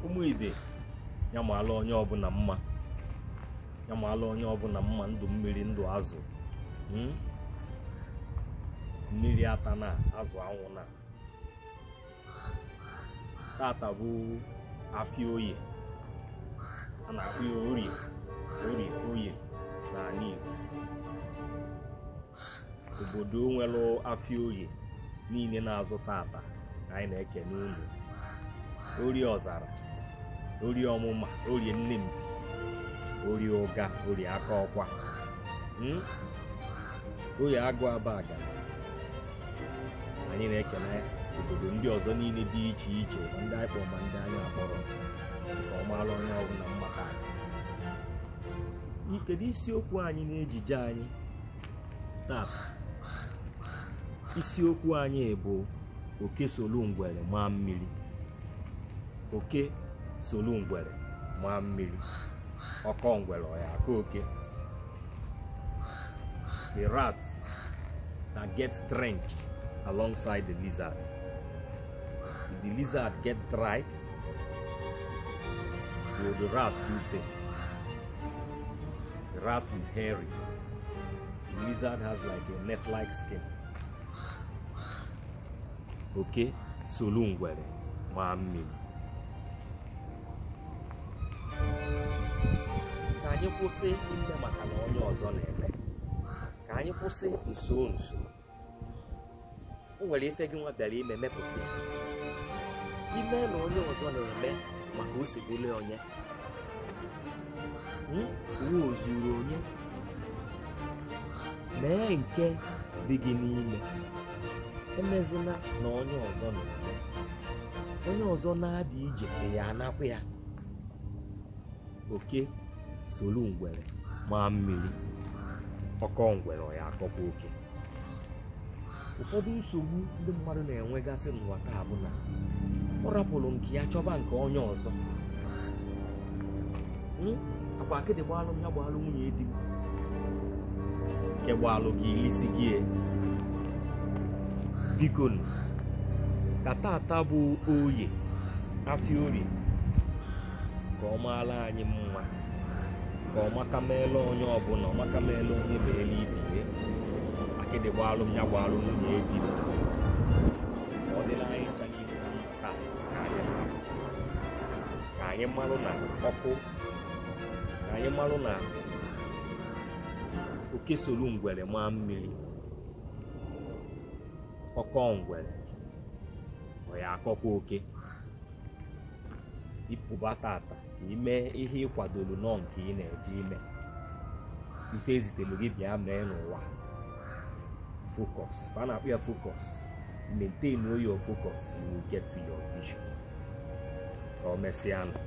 ụmụ ibe ya maala onye ọbụla mma, ya maala onye ọbụla mma ndụ mmiri ndụ azụ, mmiri atana azụ anwuna. Tata bụ afịa oye, a na-akpọ ya orie oye n'ala Igbo. Obodo nwere afịa oye niile na-azụ tata anyị na-ekene unu. Orie Ozara, Orie Omuma, Orie Mmiri, Orie Uga, Orie Akokwa, Oye Agu Abagana. Anyị na-ekene obodo ndị ọzọ niile dị iche iche, ndị anyị kpọrọ ma ndị anyị akpọrọ, ka ọ maara onye ọbụla mmata. Kedu isiokwu anyị n'ejije anyị tata? Isiokwu anyị bụ oke solu ngwere maa mmiri. Oke solu ngwere maa mmiri, ọkọ ngwere ọya aka oke. The rat that gets drenched alongside the lizard. If the lizard gets dried, will the rat do same? The rat is hairy. The lizard has like a net-like skin. Okay, solu ngwere maa mmiri. Ka anyị kwụsị ime maka na onye ọzọ na-eme. Ka anyị kwụsị nso. O nwere ife gị nwa bịara ime mepụta ime na onye ọzọ na-eme maka o si dịle onye. Uwe ozuru onye mee nke dị gị n'ime. Emezina na onye ọzọ na-eme. Onye ọzọ na-adị ije ya anakwa ya. Oke solu ngwere maa mmiri, ọkọ ngwere ọ ya akọkwa oke. Ụfọdụ nsogbu ndị mmadụ na-enwegasị n'ụwa taa bụ na ọ rapụrụ nke ya chọba nke onye ọzọ. Akwa akịdị gbalụ m ya gbalụ nwunye di m, nke gbalụ gị ilisi gị. Biko ka tata bụ oye afịa orie ka ọ maala anyị mma, ka ọ maka meela onye ọbụla, ọ maka meela onye meela ibie. Akịdị gbalụ m ya gbalụ nwunye di m, ọ dịla anyị ncha niile na mmata ka anyị malụ na ọkụ, ka anyị malụ na oke solu ngwere maa mmiri, ọkọ ngwere ọ ya akọkwa oke. Ịpụba tata ka ime ihe ịkwadoro nọ nke ị na-eje ime, ife ezitelu gị bịa mee n'ụwa. Focus, a na-akpọ ya focus. Maintain your focus, you will get to your vision. Ka o mesịa nụ.